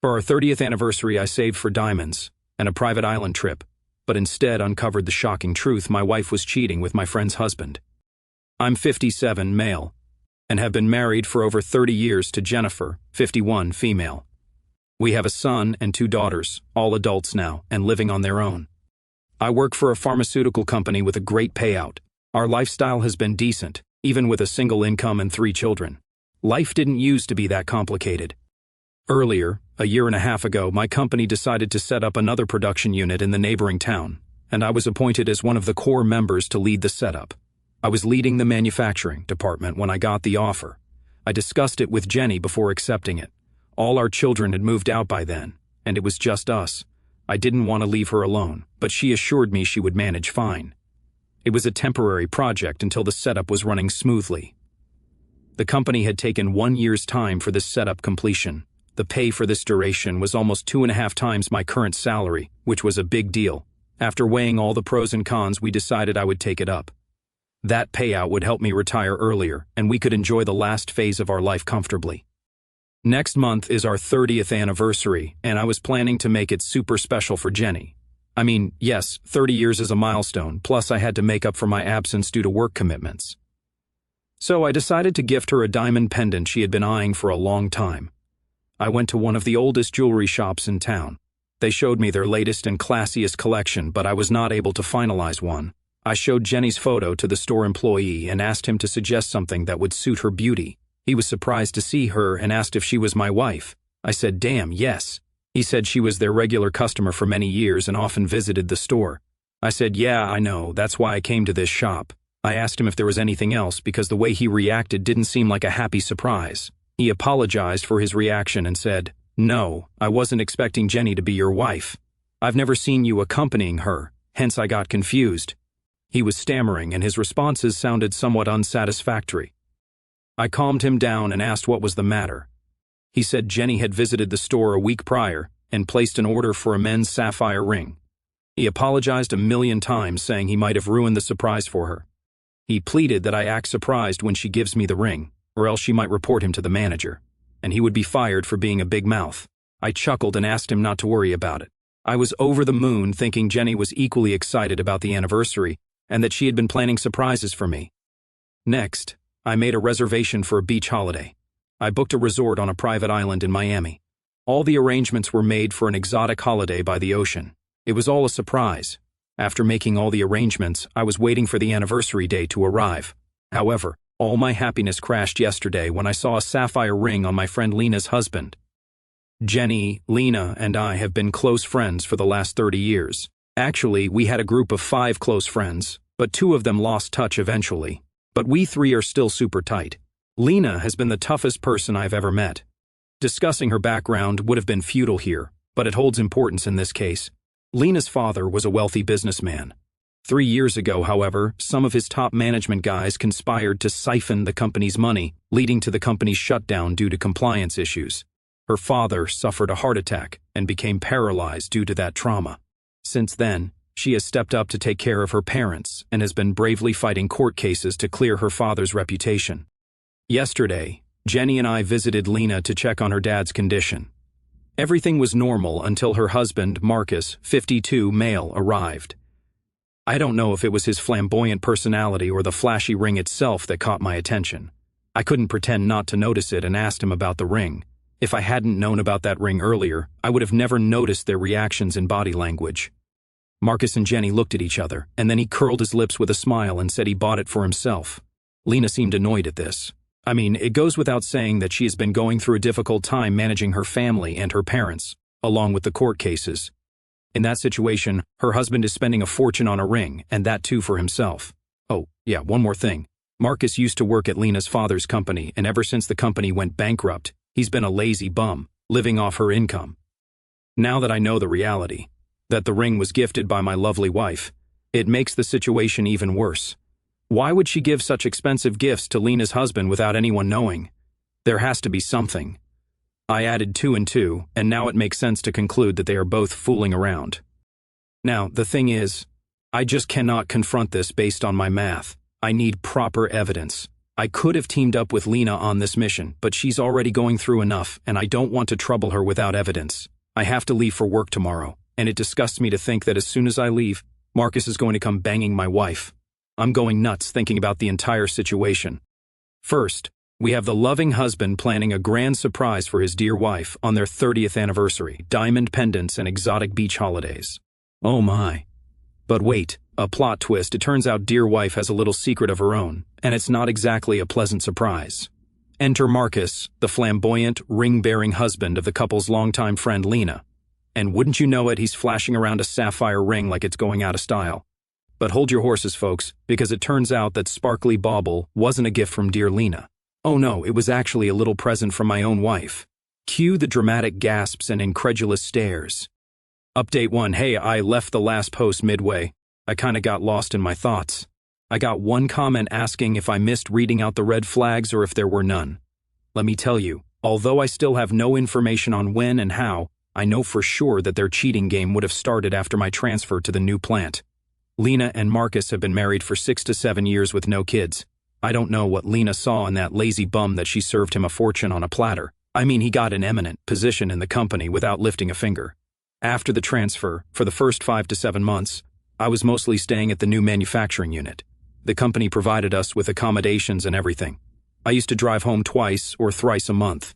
For our 30th anniversary, I saved for diamonds and a private island trip, but instead uncovered the shocking truth: my wife was cheating with my friend's husband. I'm 57, male, and have been married for over 30 years to Jennifer, 51, female. We have a son and 2 daughters, all adults now and living on their own. I work for a pharmaceutical company with a great payout. Our lifestyle has been decent, even with a single income and 3 children. Life didn't used to be that complicated. Earlier, a year and a half ago, my company decided to set up another production unit in the neighboring town, and I was appointed as one of the core members to lead the setup. I was leading the manufacturing department when I got the offer. I discussed it with Jenny before accepting it. All our children had moved out by then, and it was just us. I didn't want to leave her alone, but she assured me she would manage fine. It was a temporary project until the setup was running smoothly. The company had taken 1 year's time for this setup completion. The pay for this duration was almost 2.5 times my current salary, which was a big deal. After weighing all the pros and cons, we decided I would take it up. That payout would help me retire earlier, and we could enjoy the last phase of our life comfortably. Next month is our 30th anniversary, and I was planning to make it super special for Jenny. I mean, yes, 30 years is a milestone, plus I had to make up for my absence due to work commitments. So I decided to gift her a diamond pendant she had been eyeing for a long time. I went to one of the oldest jewelry shops in town. They showed me their latest and classiest collection, but I was not able to finalize one. I showed Jenny's photo to the store employee and asked him to suggest something that would suit her beauty. He was surprised to see her and asked if she was my wife. I said, "Damn, yes." He said she was their regular customer for many years and often visited the store. I said, "Yeah, I know, that's why I came to this shop." I asked him if there was anything else because the way he reacted didn't seem like a happy surprise. He apologized for his reaction and said, "No, I wasn't expecting Jenny to be your wife. I've never seen you accompanying her, hence I got confused." He was stammering and his responses sounded somewhat unsatisfactory. I calmed him down and asked what was the matter. He said Jenny had visited the store a week prior and placed an order for a men's sapphire ring. He apologized a million times, saying he might have ruined the surprise for her. He pleaded that I act surprised when she gives me the ring, or else she might report him to the manager, and he would be fired for being a big mouth. I chuckled and asked him not to worry about it. I was over the moon, thinking Jenny was equally excited about the anniversary and that she had been planning surprises for me. Next, I made a reservation for a beach holiday. I booked a resort on a private island in Miami. All the arrangements were made for an exotic holiday by the ocean. It was all a surprise. After making all the arrangements, I was waiting for the anniversary day to arrive. However, all my happiness crashed yesterday when I saw a sapphire ring on my friend Lena's husband. Jenny, Lena, and I have been close friends for the last 30 years. Actually, we had a group of 5 close friends, but 2 of them lost touch eventually. But we 3 are still super tight. Lena has been the toughest person I've ever met. Discussing her background would have been futile here, but it holds importance in this case. Lena's father was a wealthy businessman. 3 years ago, however, some of his top management guys conspired to siphon the company's money, leading to the company's shutdown due to compliance issues. Her father suffered a heart attack and became paralyzed due to that trauma. Since then, she has stepped up to take care of her parents and has been bravely fighting court cases to clear her father's reputation. Yesterday, Jenny and I visited Lena to check on her dad's condition. Everything was normal until her husband, Marcus, 52, male, arrived. I don't know if it was his flamboyant personality or the flashy ring itself that caught my attention. I couldn't pretend not to notice it and asked him about the ring. If I hadn't known about that ring earlier, I would have never noticed their reactions in body language. Marcus and Jenny looked at each other, and then he curled his lips with a smile and said he bought it for himself. Lena seemed annoyed at this. I mean, it goes without saying that she has been going through a difficult time managing her family and her parents, along with the court cases. In that situation, her husband is spending a fortune on a ring, and that too for himself. Oh, yeah, one more thing. Marcus used to work at Lena's father's company, and ever since the company went bankrupt, he's been a lazy bum, living off her income. Now that I know the reality, that the ring was gifted by my lovely wife, it makes the situation even worse. Why would she give such expensive gifts to Lena's husband without anyone knowing? There has to be something. I added 2 and 2, and now it makes sense to conclude that they are both fooling around. Now, the thing is, I just cannot confront this based on my math. I need proper evidence. I could have teamed up with Lena on this mission, but she's already going through enough, and I don't want to trouble her without evidence. I have to leave for work tomorrow, and it disgusts me to think that as soon as I leave, Marcus is going to come banging my wife. I'm going nuts thinking about the entire situation. First, we have the loving husband planning a grand surprise for his dear wife on their 30th anniversary, diamond pendants and exotic beach holidays. Oh my. But wait, a plot twist. It turns out dear wife has a little secret of her own, and it's not exactly a pleasant surprise. Enter Marcus, the flamboyant, ring-bearing husband of the couple's longtime friend Lena. And wouldn't you know it, he's flashing around a sapphire ring like it's going out of style. But hold your horses, folks, because it turns out that sparkly bauble wasn't a gift from dear Lena. Oh no, it was actually a little present from my own wife. Cue the dramatic gasps and incredulous stares. Update 1. Hey, I left the last post midway. I kinda got lost in my thoughts. I got one comment asking if I missed reading out the red flags or if there were none. Let me tell you, although I still have no information on when and how, I know for sure that their cheating game would have started after my transfer to the new plant. Lena and Marcus have been married for 6 to 7 years with no kids. I don't know what Lena saw in that lazy bum that she served him a fortune on a platter. I mean, he got an eminent position in the company without lifting a finger. After the transfer, for the first 5 to 7 months, I was mostly staying at the new manufacturing unit. The company provided us with accommodations and everything. I used to drive home twice or thrice a month.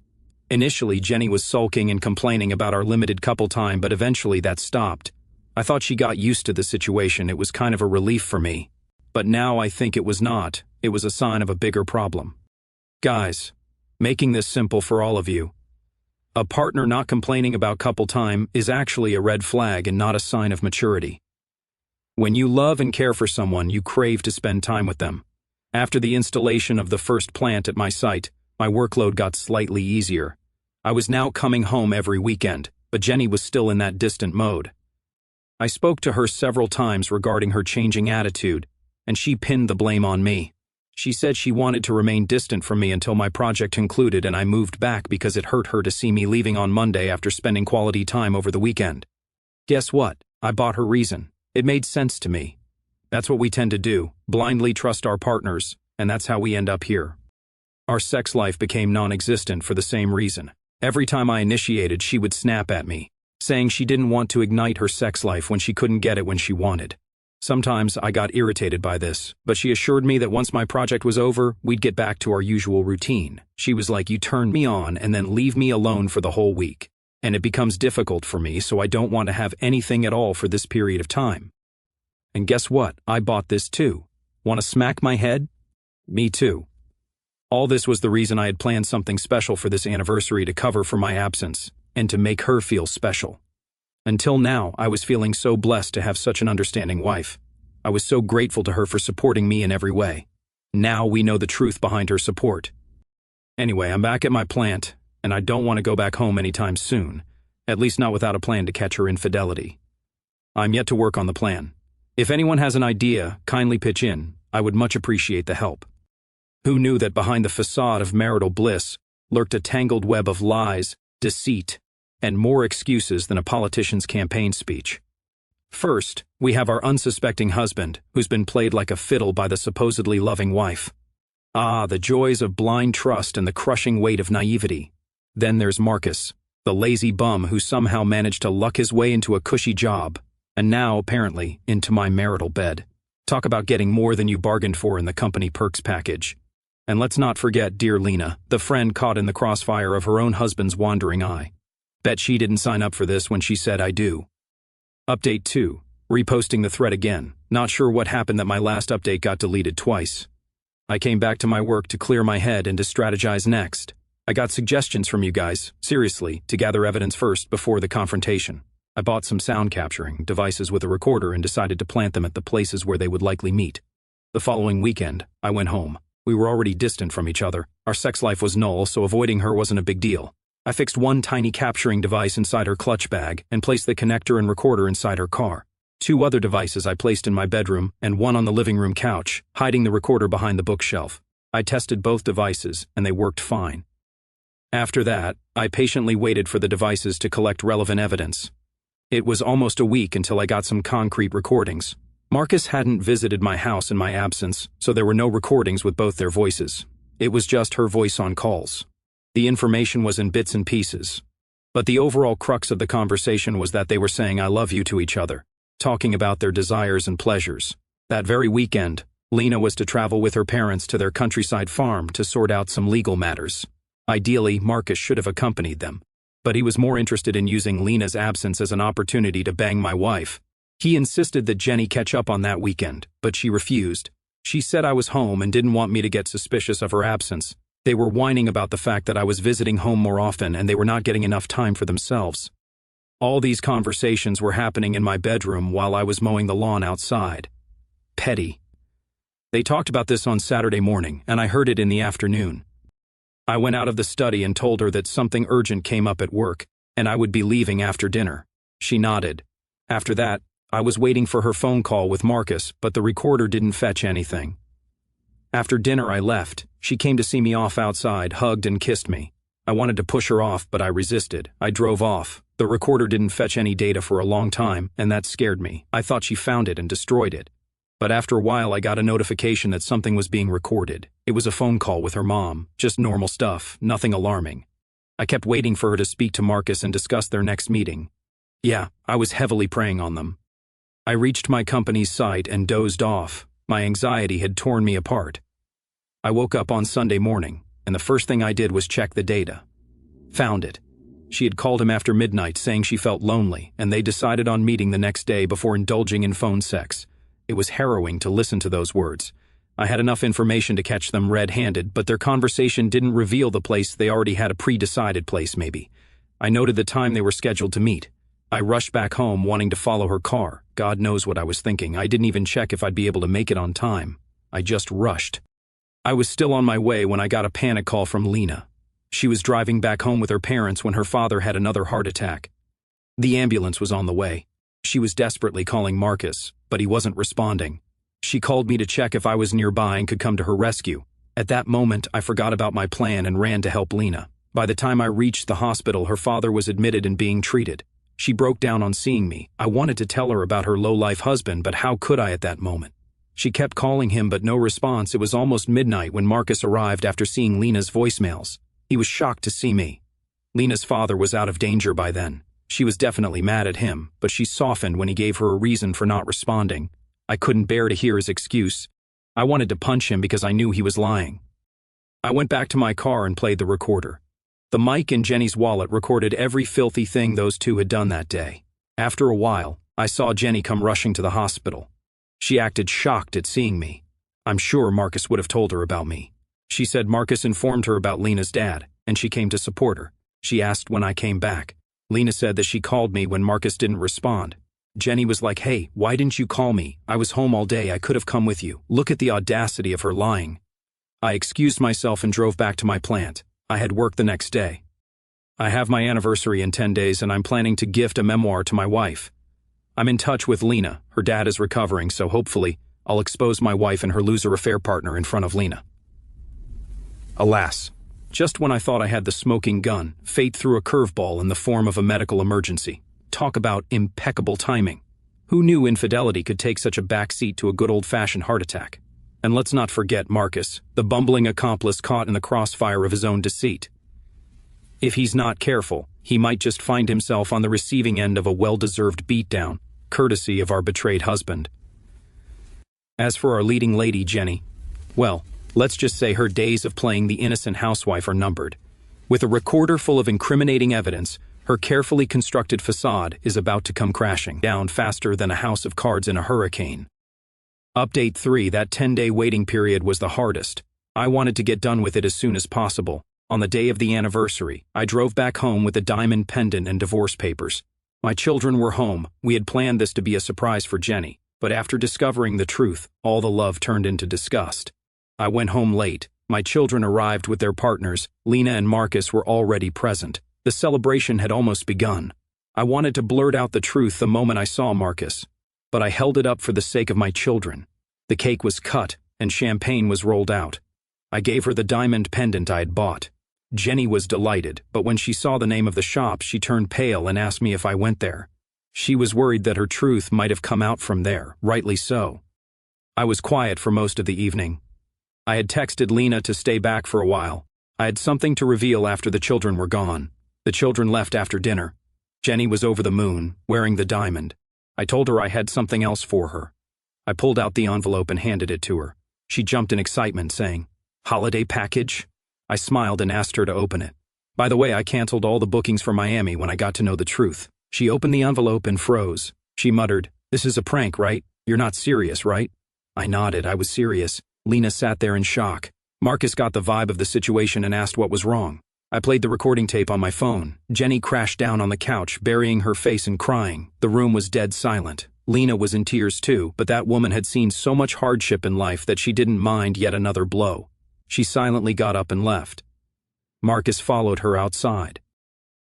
Initially, Jenny was sulking and complaining about our limited couple time, but eventually that stopped. I thought she got used to the situation. It was kind of a relief for me. But now I think it was not. It was a sign of a bigger problem. Guys, making this simple for all of you, a partner not complaining about couple time is actually a red flag and not a sign of maturity. When you love and care for someone, you crave to spend time with them. After the installation of the first plant at my site, my workload got slightly easier. I was now coming home every weekend, but Jenny was still in that distant mode. I spoke to her several times regarding her changing attitude, and she pinned the blame on me. She said she wanted to remain distant from me until my project concluded and I moved back because it hurt her to see me leaving on Monday after spending quality time over the weekend. Guess what? I bought her reason. It made sense to me. That's what we tend to do, blindly trust our partners, and that's how we end up here. Our sex life became non-existent for the same reason. Every time I initiated, she would snap at me, saying she didn't want to ignite her sex life when she couldn't get it when she wanted. Sometimes I got irritated by this, but she assured me that once my project was over, we'd get back to our usual routine. She was like, you turn me on and then leave me alone for the whole week. And it becomes difficult for me, so I don't want to have anything at all for this period of time. And guess what? I bought this too. Want to smack my head? Me too. All this was the reason I had planned something special for this anniversary to cover for my absence, and to make her feel special. Until now, I was feeling so blessed to have such an understanding wife. I was so grateful to her for supporting me in every way. Now we know the truth behind her support. Anyway, I'm back at my plant, and I don't want to go back home anytime soon, at least not without a plan to catch her infidelity. I'm yet to work on the plan. If anyone has an idea, kindly pitch in. I would much appreciate the help. Who knew that behind the facade of marital bliss lurked a tangled web of lies, deceit, and more excuses than a politician's campaign speech? First, we have our unsuspecting husband, who's been played like a fiddle by the supposedly loving wife. Ah, the joys of blind trust and the crushing weight of naivety. Then there's Marcus, the lazy bum who somehow managed to luck his way into a cushy job, and now, apparently, into my marital bed. Talk about getting more than you bargained for in the company perks package. And let's not forget dear Lena, the friend caught in the crossfire of her own husband's wandering eye. Bet she didn't sign up for this when she said I do. Update 2. Reposting the thread again. Not sure what happened that my last update got deleted twice. I came back to my work to clear my head and to strategize next. I got suggestions from you guys, seriously, to gather evidence first before the confrontation. I bought some sound capturing devices with a recorder and decided to plant them at the places where they would likely meet. The following weekend, I went home. We were already distant from each other. Our sex life was null, so avoiding her wasn't a big deal. I fixed one tiny capturing device inside her clutch bag and placed the connector and recorder inside her car. 2 other devices I placed in my bedroom and one on the living room couch, hiding the recorder behind the bookshelf. I tested both devices and they worked fine. After that, I patiently waited for the devices to collect relevant evidence. It was almost a week until I got some concrete recordings. Marcus hadn't visited my house in my absence, so there were no recordings with both their voices. It was just her voice on calls. The information was in bits and pieces. But the overall crux of the conversation was that they were saying "I love you" to each other, talking about their desires and pleasures. That very weekend, Lena was to travel with her parents to their countryside farm to sort out some legal matters. Ideally, Marcus should have accompanied them, but he was more interested in using Lena's absence as an opportunity to bang my wife. He insisted that Jenny catch up on that weekend, but she refused. She said I was home and didn't want me to get suspicious of her absence. They were whining about the fact that I was visiting home more often and they were not getting enough time for themselves. All these conversations were happening in my bedroom while I was mowing the lawn outside. Petty. They talked about this on Saturday morning, and I heard it in the afternoon. I went out of the study and told her that something urgent came up at work, and I would be leaving after dinner. She nodded. After that, I was waiting for her phone call with Marcus, but the recorder didn't fetch anything. After dinner I left. She came to see me off outside, hugged and kissed me. I wanted to push her off, but I resisted. I drove off. The recorder didn't fetch any data for a long time, and that scared me. I thought she found it and destroyed it. But after a while I got a notification that something was being recorded. It was a phone call with her mom, just normal stuff, nothing alarming. I kept waiting for her to speak to Marcus and discuss their next meeting. Yeah, I was heavily preying on them. I reached my company's site and dozed off. My anxiety had torn me apart. I woke up on Sunday morning, and the first thing I did was check the data. Found it. She had called him after midnight saying she felt lonely, and they decided on meeting the next day before indulging in phone sex. It was harrowing to listen to those words. I had enough information to catch them red-handed, but their conversation didn't reveal the place. They already had a pre-decided place, maybe. I noted the time they were scheduled to meet. I rushed back home wanting to follow her car. God knows what I was thinking. I didn't even check if I'd be able to make it on time. I just rushed. I was still on my way when I got a panic call from Lena. She was driving back home with her parents when her father had another heart attack. The ambulance was on the way. She was desperately calling Marcus, but he wasn't responding. She called me to check if I was nearby and could come to her rescue. At that moment, I forgot about my plan and ran to help Lena. By the time I reached the hospital, her father was admitted and being treated. She broke down on seeing me. I wanted to tell her about her low-life husband, but how could I at that moment? She kept calling him, but no response. It was almost midnight when Marcus arrived after seeing Lena's voicemails. He was shocked to see me. Lena's father was out of danger by then. She was definitely mad at him, but she softened when he gave her a reason for not responding. I couldn't bear to hear his excuse. I wanted to punch him because I knew he was lying. I went back to my car and played the recorder. The mic in Jenny's wallet recorded every filthy thing those two had done that day. After a while, I saw Jenny come rushing to the hospital. She acted shocked at seeing me. I'm sure Marcus would have told her about me. She said Marcus informed her about Lena's dad, and she came to support her. She asked when I came back. Lena said that she called me when Marcus didn't respond. Jenny was like, "Hey, why didn't you call me? I was home all day. I could have come with you." Look at the audacity of her lying. I excused myself and drove back to my plant. I had work the next day. I have my anniversary in 10 days and I'm planning to gift a memoir to my wife. I'm in touch with Lena. Her dad is recovering, so hopefully I'll expose my wife and her loser affair partner in front of Lena. Alas, just when I thought I had the smoking gun, fate threw a curveball in the form of a medical emergency. Talk about impeccable timing. Who knew infidelity could take such a backseat to a good old-fashioned heart attack? And let's not forget Marcus, the bumbling accomplice caught in the crossfire of his own deceit. If he's not careful, he might just find himself on the receiving end of a well-deserved beatdown, courtesy of our betrayed husband. As for our leading lady, Jenny, well, let's just say her days of playing the innocent housewife are numbered. With a recorder full of incriminating evidence, her carefully constructed facade is about to come crashing down faster than a house of cards in a hurricane. Update 3: that 10-day waiting period was the hardest. I wanted to get done with it as soon as possible. On the day of the anniversary, I drove back home with a diamond pendant and divorce papers. My children were home. We had planned this to be a surprise for Jenny, but after discovering the truth, all the love turned into disgust. I went home late. My children arrived with their partners. Lena and Marcus were already present. The celebration had almost begun. I wanted to blurt out the truth the moment I saw Marcus, but I held it up for the sake of my children. The cake was cut, and champagne was rolled out. I gave her the diamond pendant I had bought. Jenny was delighted, but when she saw the name of the shop, she turned pale and asked me if I went there. She was worried that her truth might have come out from there, rightly so. I was quiet for most of the evening. I had texted Lena to stay back for a while. I had something to reveal after the children were gone. The children left after dinner. Jenny was over the moon, wearing the diamond. I told her I had something else for her. I pulled out the envelope and handed it to her. She jumped in excitement, saying, "Holiday package?" I smiled and asked her to open it. By the way, I canceled all the bookings for Miami when I got to know the truth. She opened the envelope and froze. She muttered, "This is a prank, right? You're not serious, right?" I nodded. I was serious. Lena sat there in shock. Marcus got the vibe of the situation and asked what was wrong. I played the recording tape on my phone. Jenny crashed down on the couch, burying her face and crying. The room was dead silent. Lena was in tears too, but that woman had seen so much hardship in life that she didn't mind yet another blow. She silently got up and left. Marcus followed her outside.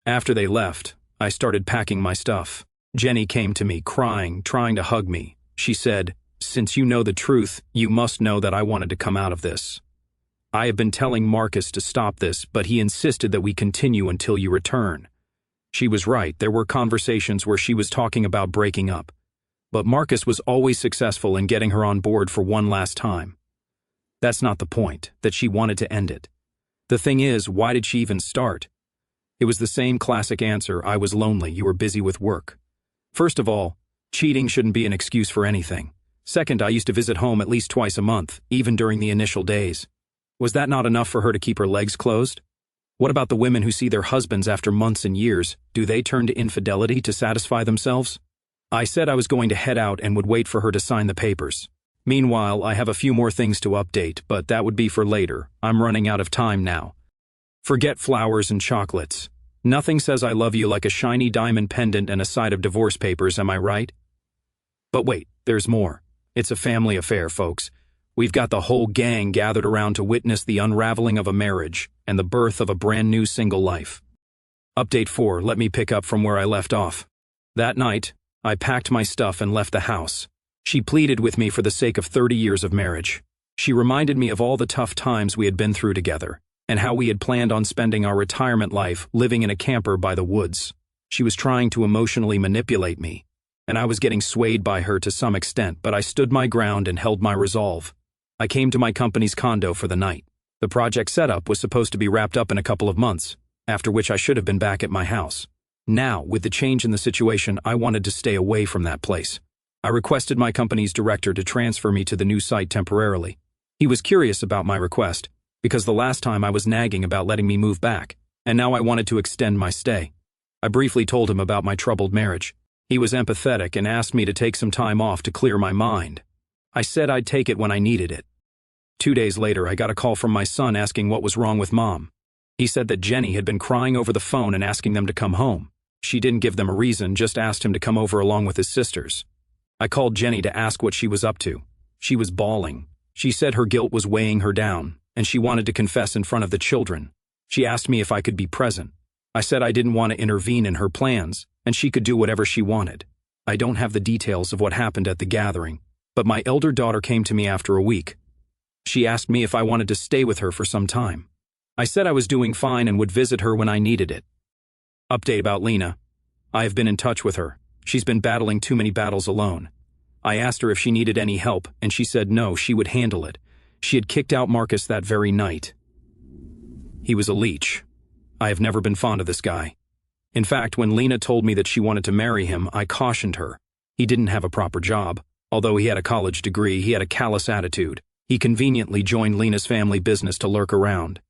After they left, I started packing my stuff. Jenny came to me, crying, trying to hug me. She said, "Since you know the truth, you must know that I wanted to come out of this. I have been telling Marcus to stop this, but he insisted that we continue until you return." She was right. There were conversations where she was talking about breaking up. But Marcus was always successful in getting her on board for one last time. That's not the point, that she wanted to end it. The thing is, why did she even start? It was the same classic answer: I was lonely, you were busy with work. First of all, cheating shouldn't be an excuse for anything. Second, I used to visit home at least twice a month, even during the initial days. Was that not enough for her to keep her legs closed? What about the women who see their husbands after months and years? Do they turn to infidelity to satisfy themselves? I said I was going to head out and would wait for her to sign the papers. Meanwhile, I have a few more things to update, but that would be for later. I'm running out of time now. Forget flowers and chocolates. Nothing says I love you like a shiny diamond pendant and a side of divorce papers, am I right? But wait, there's more. It's a family affair, folks. We've got the whole gang gathered around to witness the unraveling of a marriage and the birth of a brand new single life. Update 4, let me pick up from where I left off. That night, I packed my stuff and left the house. She pleaded with me for the sake of 30 years of marriage. She reminded me of all the tough times we had been through together, and how we had planned on spending our retirement life living in a camper by the woods. She was trying to emotionally manipulate me, and I was getting swayed by her to some extent, but I stood my ground and held my resolve. I came to my company's condo for the night. The project setup was supposed to be wrapped up in a couple of months, after which I should have been back at my house. Now, with the change in the situation, I wanted to stay away from that place. I requested my company's director to transfer me to the new site temporarily. He was curious about my request, because the last time I was nagging about letting me move back, and now I wanted to extend my stay. I briefly told him about my troubled marriage. He was empathetic and asked me to take some time off to clear my mind. I said I'd take it when I needed it. 2 days later, I got a call from my son asking what was wrong with Mom. He said that Jenny had been crying over the phone and asking them to come home. She didn't give them a reason, just asked him to come over along with his sisters. I called Jenny to ask what she was up to. She was bawling. She said her guilt was weighing her down, and she wanted to confess in front of the children. She asked me if I could be present. I said I didn't want to intervene in her plans, and she could do whatever she wanted. I don't have the details of what happened at the gathering, but my elder daughter came to me after a week. She asked me if I wanted to stay with her for some time. I said I was doing fine and would visit her when I needed it. Update about Lena. I have been in touch with her. She's been battling too many battles alone. I asked her if she needed any help, and she said no, she would handle it. She had kicked out Marcus that very night. He was a leech. I have never been fond of this guy. In fact, when Lena told me that she wanted to marry him, I cautioned her. He didn't have a proper job. Although he had a college degree, he had a callous attitude. He conveniently joined Lena's family business to lurk around.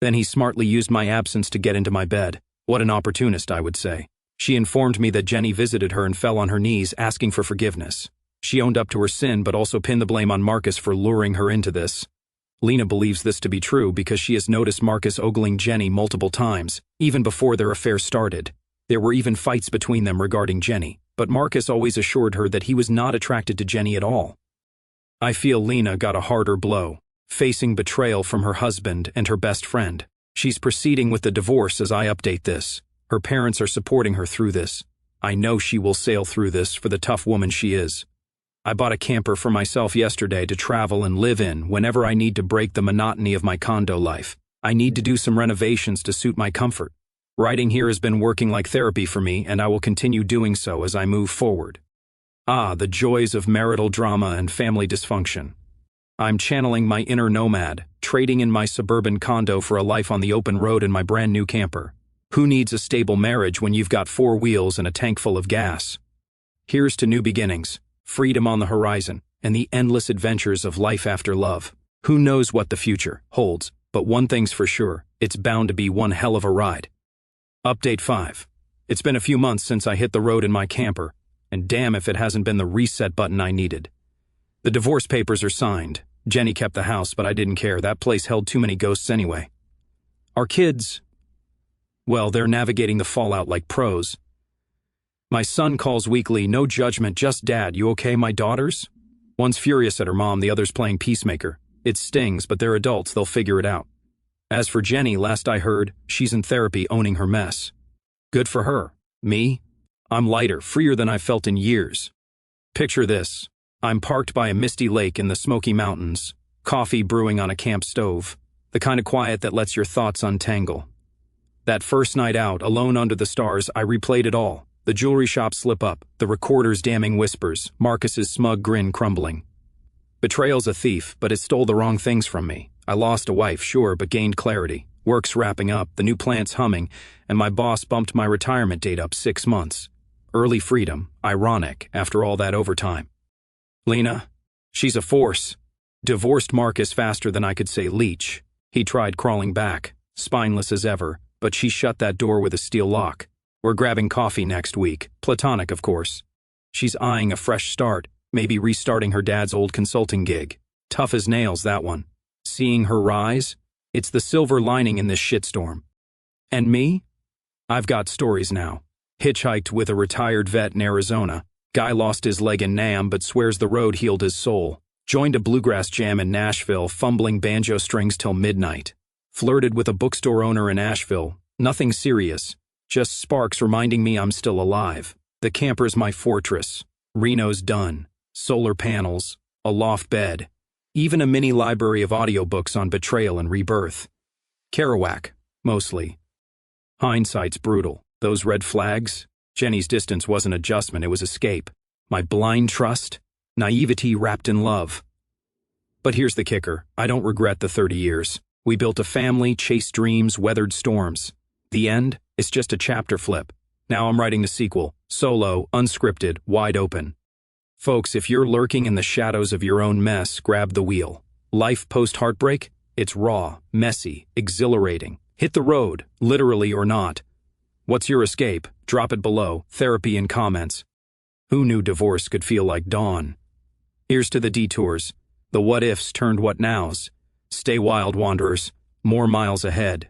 Then he smartly used my absence to get into my bed. What an opportunist, I would say. She informed me that Jenny visited her and fell on her knees asking for forgiveness. She owned up to her sin but also pinned the blame on Marcus for luring her into this. Lena believes this to be true because she has noticed Marcus ogling Jenny multiple times, even before their affair started. There were even fights between them regarding Jenny, but Marcus always assured her that he was not attracted to Jenny at all. I feel Lena got a harder blow, facing betrayal from her husband and her best friend. She's proceeding with the divorce as I update this. Her parents are supporting her through this. I know she will sail through this for the tough woman she is. I bought a camper for myself yesterday to travel and live in whenever I need to break the monotony of my condo life. I need to do some renovations to suit my comfort. Writing here has been working like therapy for me, and I will continue doing so as I move forward. The joys of marital drama and family dysfunction. I'm channeling my inner nomad, trading in my suburban condo for a life on the open road in my brand new camper. Who needs a stable marriage when you've got 4 wheels and a tank full of gas? Here's to new beginnings, freedom on the horizon, and the endless adventures of life after love. Who knows what the future holds, but one thing's for sure, it's bound to be one hell of a ride. Update 5. It's been a few months since I hit the road in my camper, and damn if it hasn't been the reset button I needed. The divorce papers are signed. Jenny kept the house, but I didn't care. That place held too many ghosts anyway. Our kids, well, they're navigating the fallout like pros. My son calls weekly, no judgment, just dad, you okay, my daughters? One's furious at her mom, the other's playing peacemaker. It stings, but they're adults, they'll figure it out. As for Jenny, last I heard, she's in therapy owning her mess. Good for her. Me? I'm lighter, freer than I've felt in years. Picture this. I'm parked by a misty lake in the Smoky Mountains, coffee brewing on a camp stove, the kind of quiet that lets your thoughts untangle. That first night out, alone under the stars, I replayed it all. The jewelry shop slip up, the recorder's damning whispers, Marcus's smug grin crumbling. Betrayal's a thief, but it stole the wrong things from me. I lost a wife, sure, but gained clarity. Work's wrapping up, the new plant's humming, and my boss bumped my retirement date up 6 months. Early freedom, ironic, after all that overtime. Lena, she's a force. Divorced Marcus faster than I could say leech. He tried crawling back, spineless as ever, but she shut that door with a steel lock. We're grabbing coffee next week, platonic of course. She's eyeing a fresh start, maybe restarting her dad's old consulting gig. Tough as nails, that one. Seeing her rise? It's the silver lining in this shitstorm. And me? I've got stories now. Hitchhiked with a retired vet in Arizona. Guy lost his leg in Nam but swears the road healed his soul. Joined a bluegrass jam in Nashville, fumbling banjo strings till midnight. Flirted with a bookstore owner in Asheville. Nothing serious. Just sparks reminding me I'm still alive. The camper's my fortress. Reno's done. Solar panels. A loft bed. Even a mini library of audiobooks on betrayal and rebirth. Kerouac, mostly. Hindsight's brutal. Those red flags? Jenny's distance wasn't adjustment, it was escape. My blind trust? Naivety wrapped in love. But here's the kicker. I don't regret the 30 years. We built a family, chased dreams, weathered storms. The end? It's just a chapter flip. Now I'm writing the sequel. Solo, unscripted, wide open. Folks, if you're lurking in the shadows of your own mess, grab the wheel. Life post-heartbreak? It's raw, messy, exhilarating. Hit the road, literally or not. What's your escape? Drop it below. Therapy in comments. Who knew divorce could feel like dawn? Here's to the detours. The what-ifs turned what-nows. Stay wild, wanderers. More miles ahead.